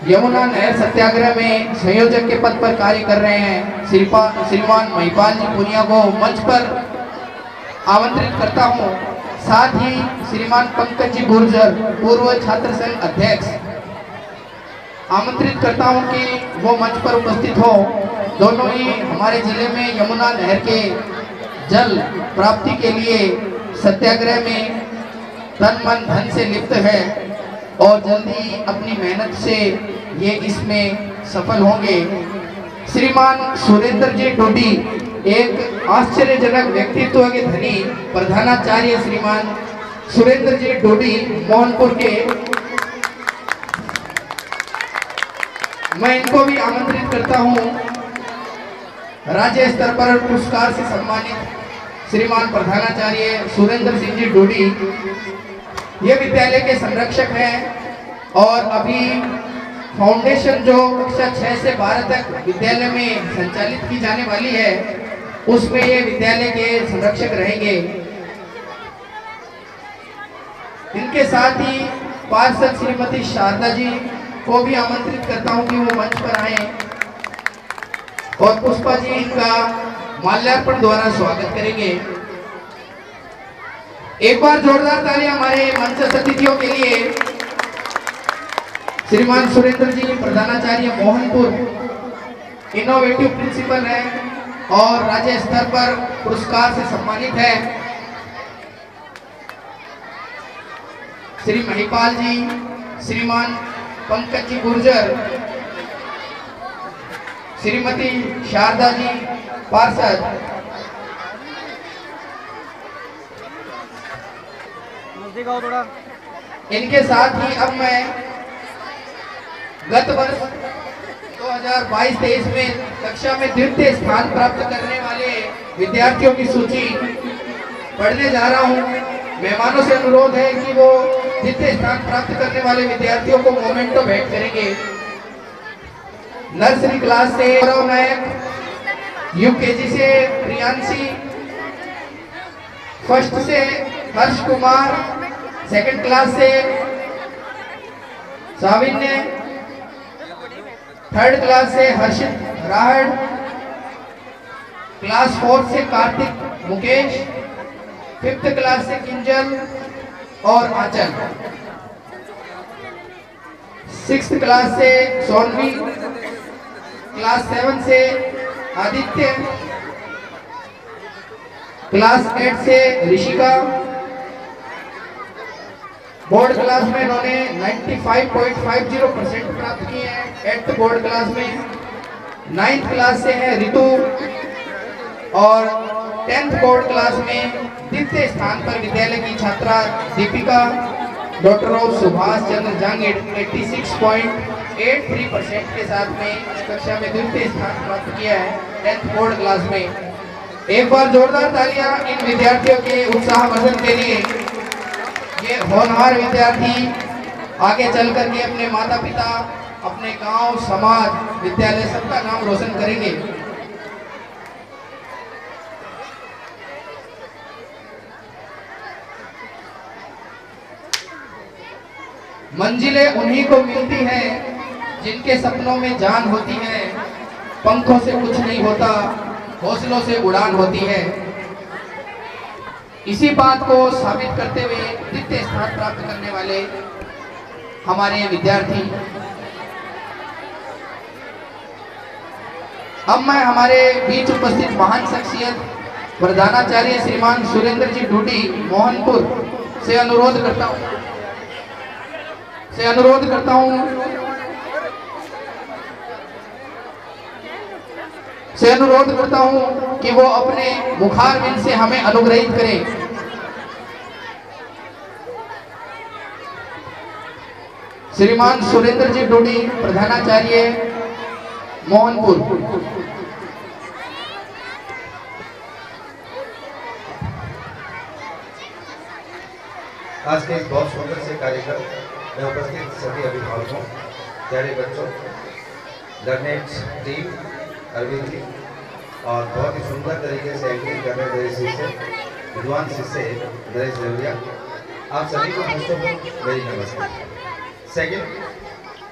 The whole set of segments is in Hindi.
यमुना नहर सत्याग्रह में संयोजक के पद पर कार्य कर रहे हैं श्रीमान महिपाल जी पुनिया को मंच पर आमंत्रित करता हूं। साथ ही श्रीमान पंकज जी गुर्जर पूर्व छात्र संघ अध्यक्ष आमंत्रित करता हूं कि वो मंच पर उपस्थित हो। दोनों ही हमारे जिले में यमुना नहर के जल प्राप्ति के लिए सत्याग्रह में तन मन धन से लिप्त है और जल्दी अपनी मेहनत से ये इसमें सफल होंगे। श्रीमान सुरेंद्र जी डोडी एक आश्चर्यजनक व्यक्तित्व के धनी प्रधानाचार्य श्रीमान सुरेंद्र जी डोडी मोहनपुर के, मैं इनको भी आमंत्रित करता हूं। राज्य स्तर पर पुरस्कार से सम्मानित श्रीमान प्रधानाचार्य सुरेंद्र सिंह जी डोडी ये विद्यालय के संरक्षक हैं और अभी फाउंडेशन जो कक्षा 6 से 12 तक विद्यालय में संचालित की जाने वाली है उसमें ये विद्यालय के संरक्षक रहेंगे। इनके साथ ही पार्षद श्रीमती शारदा जी को भी आमंत्रित करता हूं कि वो मंच पर आए और पुष्पा जी इनका माल्यार्पण द्वारा स्वागत करेंगे। एक बार जोरदार तालियां हमारे मंच अतिथियों के लिए। श्रीमान सुरेंद्र जी प्रधानाचार्य मोहनपुर इनोवेटिव प्रिंसिपल है और राज्य स्तर पर पुरस्कार से सम्मानित है। श्री महिपाल जी, श्रीमान पंकज जी गुर्जर, श्रीमती शारदा जी पार्षद, थोड़ा इनके साथ ही अब मैं गत वर्ष 2022-23 में कक्षा में द्वितीय स्थान प्राप्त करने वाले विद्यार्थियों की सूची पढ़ने जा रहा हूं। मेहमानों से अनुरोध है कि वो द्वितीय स्थान प्राप्त करने वाले विद्यार्थियों को मोमेंटो भेंट करेंगे। नर्सरी क्लास से गौरव नायक, यूकेजी से प्रियांशी, फर्स्ट से हर्ष कुमार, सेकंड क्लास से साविन्य, थर्ड क्लास से हर्षित राहड़, क्लास 4 से कार्तिक मुकेश, फिफ्थ क्लास से किंजल और आंचल, सिक्स्थ क्लास से सोनवी, क्लास 7 से आदित्य, क्लास 8 से ऋषिका। बोर्ड क्लास में इन्होंने 95.50% प्राप्त किए हैं 8th बोर्ड क्लास में। 9th क्लास से है ऋतु और 10th बोर्ड क्लास में द्वितीय स्थान पर विद्यालय की छात्रा दीपिका डॉक्टर ऑफ सुभाष चंद्र जंग 86.83% के साथ में कक्षा में द्वितीय स्थान प्राप्त किया है 10th बोर्ड क्लास में। एक बार जोरदार तालियां इन विद्यार्थियों के उत्साहवर्धन के लिए। ये होनहार विद्यार्थी आगे चल करके अपने माता पिता, अपने गांव, समाज, विद्यालय सबका नाम रोशन करेंगे। मंजिलें उन्हीं को मिलती हैं जिनके सपनों में जान होती है। पंखों से कुछ नहीं होता, हौसलों से उड़ान होती है। इसी बात को साबित करते हुए द्वितीय स्थान प्राप्त करने वाले हमारे विद्यार्थी। अब मैं हमारे बीच उपस्थित महान शख्सियत प्रधानाचार्य श्रीमान सुरेंद्र जी डोडी मोहनपुर से अनुरोध करता हूं कि वो अपने मुखारबिंद से हमें अनुग्रहित करें। श्रीमान सुरेंद्र जी डोडी प्रधानाचार्य मोहनपुर। आज के इस बहुत सुंदर से कार्यक्रम में उपस्थित सभी अभिभावकों, प्यारे बच्चों, लर्नेट टीम, अरविंद जी और बहुत ही सुंदर तरीके से एक्टिंग कर रहे मेरे शिष्य विद्वान शिष्य नरेश रेवरिया, आप सभी को फर्स्ट ऑफ ऑल मेरी नमस्ते। सेकेंड,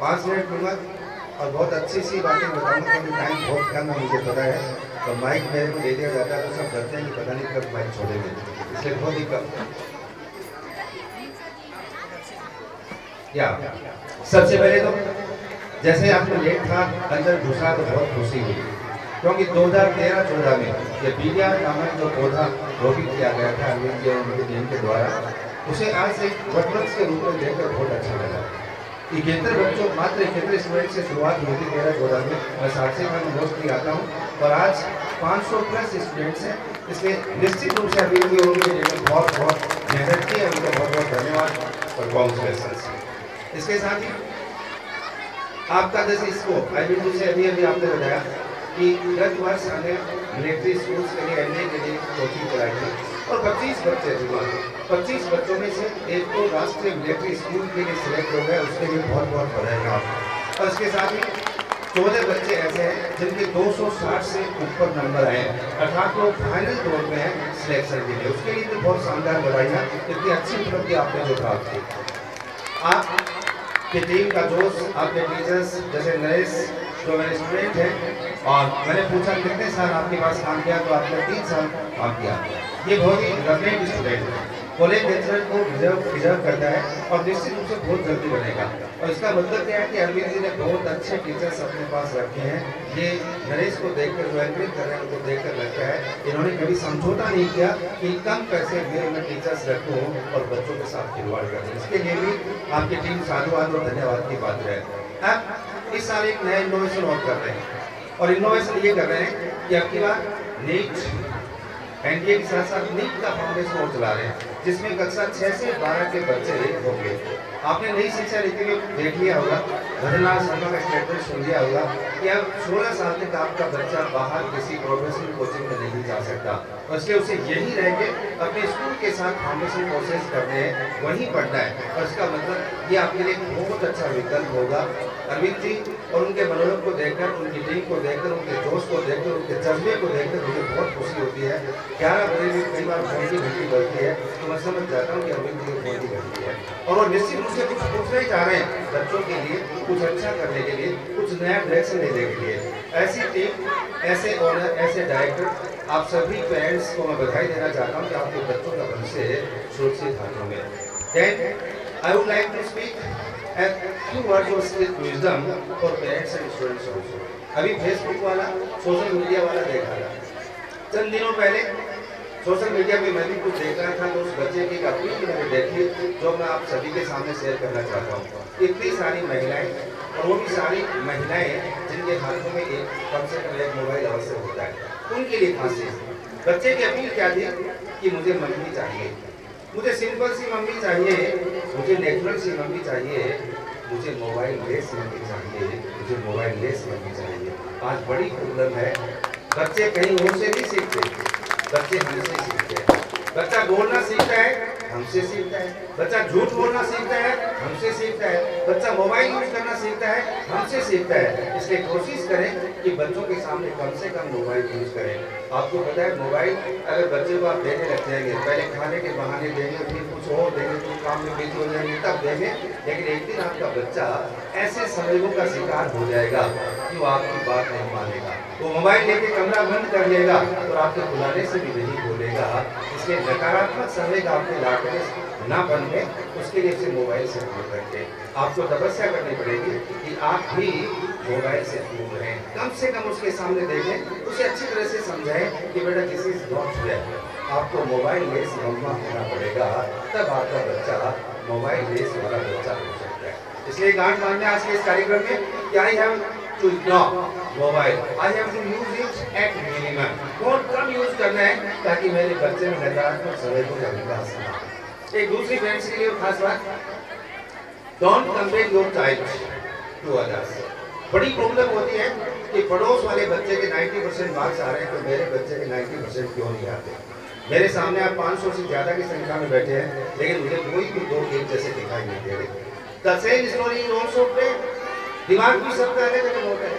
5 मिनट लूँगा और बहुत अच्छी सी बातें बताऊँगा, क्योंकि टाइम बहुत कम है मुझे पता है, और माइक मेरे को दे दिया जाता है तो सब डरते हैं कि पता नहीं कब माइक छोड़ेंगे, इसलिए बहुत ही कम। या सबसे पहले तो जैसे आपको लेट था अंदर घुसा तो बहुत खुशी हुई, क्योंकि 2013-14 में ये बीडिया नामक जो पौधा रोपित किया गया था अरविंद जी और उनकी टीम के द्वारा, उसे आज एक वटवृक्ष के रूप में देखकर बहुत अच्छा लगा। 71 बच्चों, मात्र 71 स्टूडेंट से शुरुआत हुई थी 13-14 में, मैं 60 से कम मोस्टली आता हूँ और आज 500 प्लस स्टूडेंट्स हैं। इसलिए निश्चित रूप से अरविंद जी और उनके टीम ने बहुत बहुत मेहनत की है, उनको बहुत बहुत धन्यवाद और कॉन्ग्रेचुलेशंस। इसके साथ ही आपका जैसे स्कोप अरविंद जी से अभी आपने बताया कि गत वर्ष हमने मिलिट्री स्कूल्स के लिए एनडीए के लिए कोचिंग कराई थी और 25 बच्चे थे, 25 बच्चों में से एक तो राष्ट्रीय मिलिट्री स्कूल के लिए सिलेक्ट हो गए, उसके लिए बहुत बहुत बधाई आप। और इसके साथ ही 14 बच्चे ऐसे हैं जिनके 260 से ऊपर नंबर आए, अर्थात वो फाइनल दौर में है सिलेक्शन के लिए, उसके लिए तो बहुत शानदार बधाइयाँ, इतनी अच्छी उपलब्धि आपने जो प्राप्त की। आपकी टीम का जोश, आपके टीचर्स जैसे नरेश जो मेरे स्टूडेंट हैं, और मैंने पूछा कितने साल आपके पास काम किया, तो आपने 3 साल काम किया। ये बहुत ही लर्निंग स्टूडेंट है, कॉलेज लेक्चरर को डिजर्व करता है और निश्चित रूप से बहुत जल्दी बनेगा। और इसका मतलब क्या है कि अरविंद जी ने बहुत अच्छे टीचर्स अपने पास रखे हैं। ये नरेश को देखकर जो एंकरिंग कर रहे हैं उनको देखकर लगता है इन्होंने कभी समझौता नहीं किया कि कम पैसे में मैं टीचर्स रखूँ और बच्चों के साथ खिलवाड़ करूँ। इसके लिए भी आपकी टीम साधुवाद और धन्यवाद की पात्र है। अब इस साल एक नया इनोवेशन और कर रहे हैं, और इनोवेशन ये कर रहे हैं कि अब की बार नीट एनडीए के साथ साथ नीट का फाउंडेशन और चला रहे हैं, जिसमें कक्षा 6 से 12 के बच्चे होंगे। आपने नई शिक्षा नीति में देख लिया होगा, भजनलाल शर्मा का स्टेटमेंट सुन लिया होगा कि अब 16 साल तक आपका बच्चा बाहर किसी प्रोफेशनल कोचिंग में नहीं जा सकता, और इसलिए उसे यही रह के अपने स्कूल के साथ फाउंडेशन कोर्सेज करने हैं, वहीं पढ़ना है। और इसका मतलब ये आपके लिए बहुत अच्छा विकल्प होगा। अरविंद जी और उनके मनोबल को देखकर, उनकी टीम को देखकर, उनके जोश को देखकर, उनके जज्बे को देखकर मुझे बहुत खुशी होती है। 11 बजे भी कई बार फोन की घंटी बजती है तो मैं समझ जाता हूँ कि अरविंद जी की फोन की घंटी है, और वो निश्चित रूप से कुछ पूछना ही चाह रहे हैं बच्चों के लिए, कुछ अच्छा करने के लिए, कुछ नया डायरेक्शन लेने के लिए। ऐसी टीम, ऐसे ओनर, ऐसे डायरेक्टर, आप सभी पेरेंट्स को मैं बधाई देना चाहता हूँ कि आपके बच्चों का भविष्य सुरक्षित हाथों में। Then I would like to speak a few words of wisdom for parents and students also. अभी फेसबुक वाला, सोशल मीडिया वाला देखा था, चंद दिनों पहले सोशल मीडिया पे मैं भी कुछ देख रहा था, तो उस बच्चे की एक अपील मैंने देखी जो मैं आप सभी के सामने शेयर करना चाहता हूँ। इतनी सारी महिलाएं, और वो भी सारी महिलाएं जिनके हाथों में कम से कम एक मोबाइल अवश्य होता है, उनके लिए खासी बच्चे की अपील क्या थी कि मुझे मम्मी चाहिए, मुझे सिंपल सी मम्मी चाहिए, मुझे नेचुरल सी मम्मी चाहिए, मुझे मोबाइल लेस मम्मी चाहिए, मुझे मोबाइल लेस मम्मी चाहिए। आज बड़ी प्रॉब्लम है, बच्चे कहीं और से नहीं सीखते, बच्चे हमसे सीखते हैं। बच्चा बोलना सीखता है, हमसे सीखता है। बच्चा झूठ बोलना सीखता है, हमसे सीखता है। बच्चा मोबाइल यूज करना सीखता है, हमसे सीखता है। इसलिए कोशिश करें कि बच्चों के सामने कम से कम मोबाइल यूज करें। आपको पता है मोबाइल अगर बच्चे को आप देने लग जाएंगे, पहले खाने के बहाने देंगे, फिर कुछ और देंगे, कुछ काम में बिजी हो जाएंगे तब देंगे, लेकिन एक दिन आपका बच्चा ऐसे संवेगों का शिकार हो जाएगा कि वो आपकी बात नहीं मानेगा, वो मोबाइल लेके कमरा बंद कर लेगा और आपके बुलाने से भी नहीं बोलेगा। इसलिए नकारात्मक संवेग आपके लाटने ना बनने, उसके लिए इसे मोबाइल से दूर रखें। आपको तपस्या करनी पड़ेगी कि आप भी मोबाइल से दूर रहें, कम से कम उसके सामने देखें, उसे अच्छी तरह से समझाएं कि बेटा दिस इज नॉट फेयर, आपको मोबाइल लेस मम्मा होना पड़ेगा, तब आपका बच्चा मोबाइल लेस वाला बच्चा हो सकता है। इसलिए गांठ बांधने आज के इस कार्यक्रम में कि I have to ignore mobile, I have to use it at minimum, बहुत कम यूज करना है ताकि मेरे बच्चे में नकारात्मक संवेगों का विकास हो। एक दूसरी फ्रेंड्स के लिए खास बात, don't compare your child to others. बड़ी प्रॉब्लम होती है कि पड़ोस वाले बच्चे के 90% मार्क्स आ रहे हैं तो मेरे बच्चे के 90% क्यों नहीं आते। मेरे सामने आप 500 से ज़्यादा की संख्या में बैठे हैं, लेकिन मुझे कोई भी दो एक जैसे दिखाई नहीं दे रहे। The same story is also played. दिमाग भी सबका अलग अलग होता है,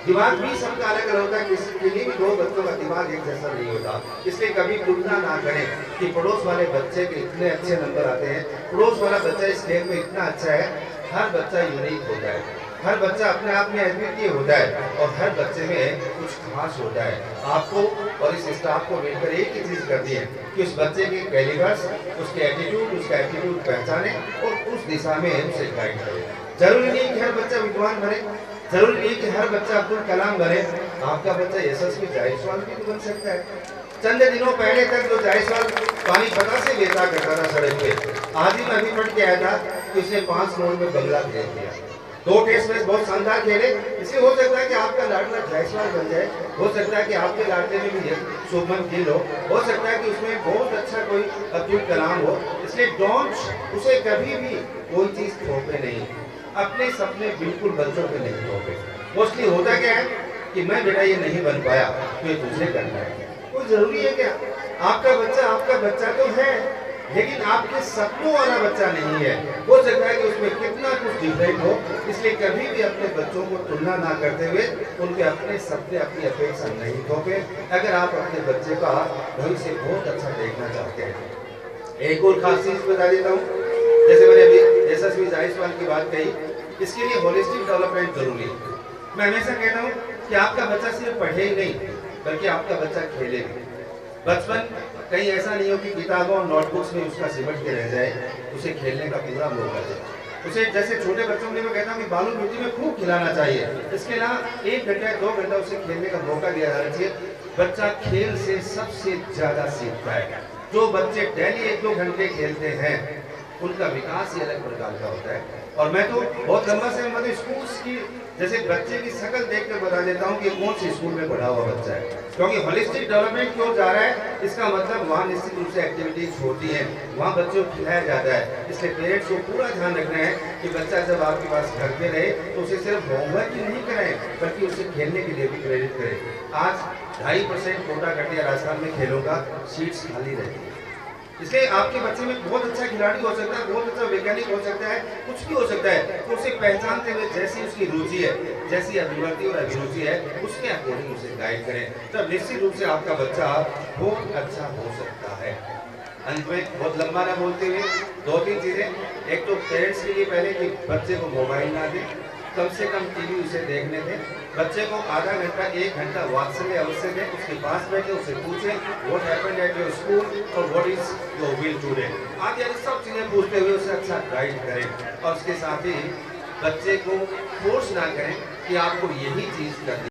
दिमाग भी सबका अलग अलग होता है, किसी भी दो बच्चों का दिमाग एक जैसा नहीं होता। इसलिए कभी तुलना ना करें कि पड़ोस वाले बच्चे के इतने अच्छे नंबर आते हैं, पड़ोस वाला बच्चा इस गेम में इतना अच्छा है। हर बच्चा यूनिक होता है, हर बच्चा अपने आप में अद्वितीय होता है और हर बच्चे में कुछ खास होता है। आपको और इस स्टाफ को मिलकर एक ही चीज़ करनी है कि उस बच्चे के कैलिबर्स, उसके एटीट्यूड, उसका एटीट्यूड पहचाने और उस दिशा में उसे गाइड करें। जरूरी नहीं कि हर बच्चा विद्वान बने, जरूरी नहीं कि हर बच्चा अब्दुल कलाम बने। आपका बच्चा यशस्वी जायसवाल भी तो बन सकता है। चंद दिनों पहले तक जो जायसवाल पानी पता से लेता करता था सड़क पे, आज ही मैं अभी पढ़ के आया था कि उसने 5 नोट में बंगला भेज दिया। 2 टेस्ट मैच बहुत शानदार खेले। इसलिए हो सकता है कि आपका लाडला जायसवाल बन जाए, हो सकता है कि आपके लाडले में भी शुभमन गिल हो सकता है कि उसमें बहुत अच्छा कोई अब्दुल कलाम हो। इसलिए डोंट उसे कभी भी कोई चीज़ थोपे नहीं, अपने सपने बिल्कुल बच्चों पे नहीं थोपे। मोस्टली होता क्या है कि मैं बेटा ये नहीं बन पाया तो ये दूसरे करना है। कोई जरूरी है क्या? आपका बच्चा तो है, लेकिन आपके सपनों वाला बच्चा नहीं है। हो सकता है कि उसमें कितना कुछ डिफरेंट हो। इसलिए कभी भी अपने बच्चों को तुलना ना करते हुए उनके अपने सपने, अपनी अपेक्षा नहीं थोपे। अगर आप अपने बच्चे का भविष्य बहुत अच्छा देखना चाहते हैं। एक और खास चीज बता देता हूँ, जैसे मैंने अभी यशस्वी जायसवाल की बात कही, इसके लिए होलिस्टिक डेवलपमेंट जरूरी है। मैं हमेशा कहता हूँ कि आपका बच्चा सिर्फ पढ़े ही नहीं, बल्कि आपका बच्चा खेले भी। बचपन कहीं ऐसा नहीं हो कि किताबों और नोटबुक्स में उसका सिमट के रह जाए, उसे खेलने का पूरा मौका दे। उसे जैसे छोटे बच्चों के लिए मैं कहता हूँ कि बालू मिट्टी में खूब खिलाना चाहिए। इसके अलावा 1 घंटा 2 घंटा उसे खेलने का मौका दिया जाना चाहिए। बच्चा खेल से सबसे ज्यादा सीखता है। जो बच्चे डेली 1-2 घंटे खेलते हैं उनका विकास ही अलग प्रकार का होता है। और मैं तो बहुत लंबा समय मतलब स्कूल्स की जैसे बच्चे की शक्ल देख कर बता देता हूँ कि कौन सी स्कूल में पढ़ा हुआ बच्चा है। क्योंकि होलिस्टिक डेवलपमेंट क्यों जा रहा है, इसका मतलब वहाँ निश्चित रूप से एक्टिविटीज होती हैं, वहाँ बच्चों को खिलाया जाता है। इसलिए पेरेंट्स को पूरा ध्यान रखना है कि बच्चा जब आपके पास घर पे रहे तो उसे सिर्फ होमवर्क ही नहीं कराएं, बल्कि उसे खेलने के लिए भी प्रेरित करें। आज 2.5% कोटा कटिया राजस्थान में खेलों का सीट्स खाली रहती है। इसलिए आपके बच्चे में बहुत अच्छा खिलाड़ी हो सकता है, बहुत अच्छा वैज्ञानिक हो सकता है, कुछ भी हो सकता है। तो उसे पहचानते हुए जैसी उसकी रुचि है, जैसी अभिवृत्ति और अभिरुचि है, उसके अकॉर्डिंग उसे गाइड करें, तब निश्चित रूप से आपका बच्चा बहुत अच्छा हो सकता है। अंत में बहुत लंबा ना बोलते हुए 2-3 चीजें। एक तो पेरेंट्स के लिए पहले कि बच्चे को मोबाइल ना दें, कम से कम टीवी उसे देखने दें। बच्चे को आधा घंटा 1 घंटा वात्सल्य अवश्य दें, उसके पास बैठे उसे पूछें what happened at your school और what is your will today, आदि आदि सब चीज़ें पूछते हुए उसे अच्छा गाइड करें। और उसके साथ ही बच्चे को फोर्स ना करें कि आपको यही चीज़ करनी